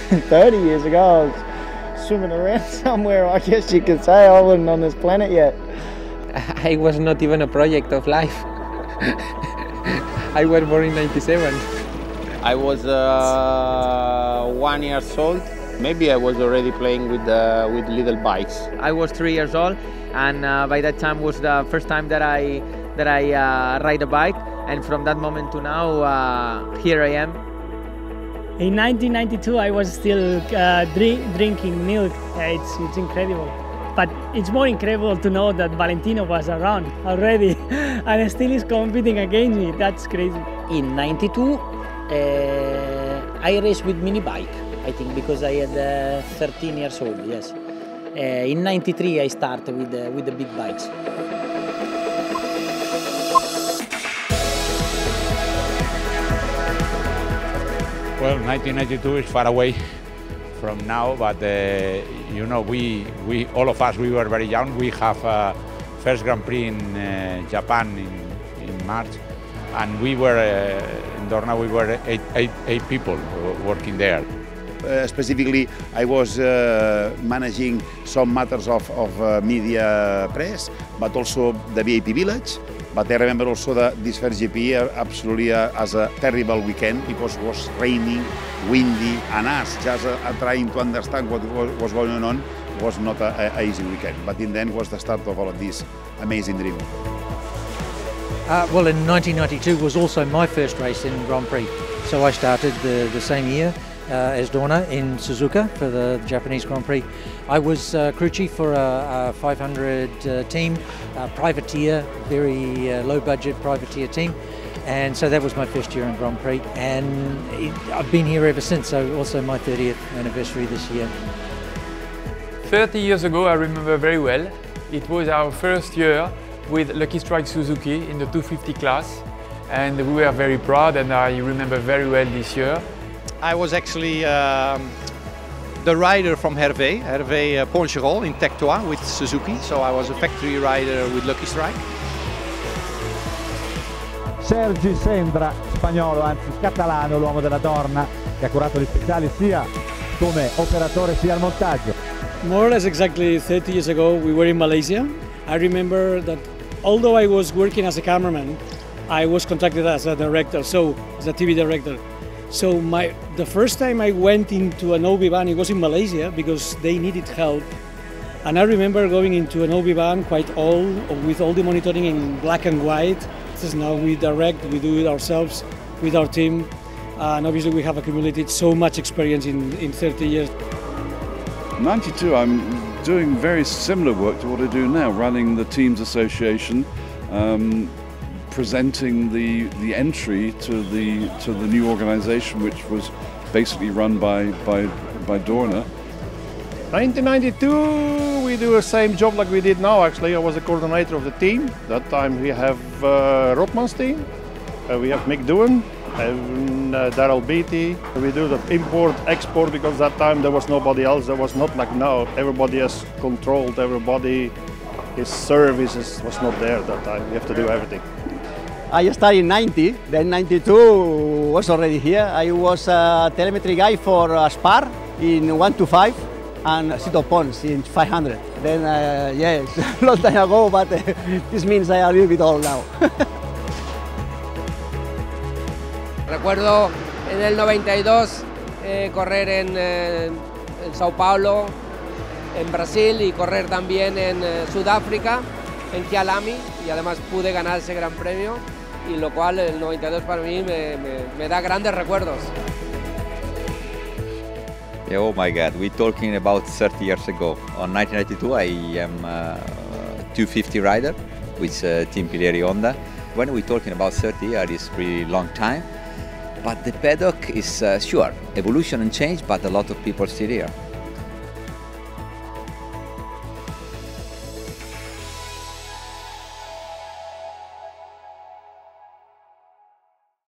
30 years ago, I was swimming around somewhere, I guess you could say. I wasn't on this planet yet. I was not even a project of life. I was born in '97. I was 1 year old. Maybe I was already playing with little bikes. I was 3 years old, and by that time was the first time that I ride a bike. And from that moment to now, here I am. In 1992, I was still drinking milk. It's incredible. But it's more incredible to know that Valentino was around already and still is competing against me. That's crazy. In '92, I raced with mini bike, I think, because I had 13 years old, yes. In '93, I started with the big bikes. Well, 1992 is far away from now, but you know, we all of us, we were very young. We have first Grand Prix in Japan in March, and we were in Dorna. We were eight people working there. Specifically, I was managing some matters of media press, but also the VIP village. But I remember also that this first GP absolutely as a terrible weekend because it was raining, windy, and us just trying to understand what was going on was not an easy weekend. But in the end was the start of all of this amazing dream. Well, in 1992 was also my first race in Grand Prix. So I started the same year as Dorna in Suzuka for the Japanese Grand Prix. I was crew chief for a 500 team, privateer, very low budget privateer team. And so that was my first year in Grand Prix. And I've been here ever since, so also my 30th anniversary this year. 30 years ago, I remember very well. It was our first year with Lucky Strike Suzuki in the 250 class. And we were very proud, and I remember very well this year. I was actually the rider from Hervé Poncherol in Tech3 with Suzuki, so I was a factory rider with Lucky Strike. Sergi sembra spagnolo, anzi catalano, l'uomo della Dorna, che ha curato gli speciali sia come operatore sia al montaggio. More or less exactly 30 years ago, we were in Malaysia. I remember that although I was working as a cameraman, I was contracted as a director, so as a TV director. So the first time I went into an OB van, it was in Malaysia because they needed help. And I remember going into an OB van quite old, with all the monitoring in black and white. This is now we direct, we do it ourselves with our team. And obviously we have accumulated so much experience in 30 years. 92, I'm doing very similar work to what I do now, running the Teams Association, presenting the entry to the new organisation, which was basically run by Dorna. 1992, we do the same job like we did now. Actually, I was the coordinator of the team. That time we have Rotman's team, we have Mick Doohan, and Daryl Beatty. We do the import, export, because that time there was nobody else. There was not like now. Everybody has controlled. Everybody, his services was not there that time. You have to do everything. I started in 90, then 92 was already here. I was a telemetry guy for Spar in 125 and Cito Pons in 500. Then, yes, a long time ago, but this means I am a little bit old now. Recuerdo en el 92 correr en Sao Paulo, en Brasil, y correr también en Sudáfrica, en Kyalami, y además pude ganar ese gran premio, y lo cual el 92 para mí me da grandes recuerdos. Yeah, oh my God, we're talking about 30 years ago. On 1992 I am a 250 rider with Team Pilleri Honda. When we're talking about 30 years, it's a really long time. But the paddock is, sure, evolution and change, but a lot of people still here.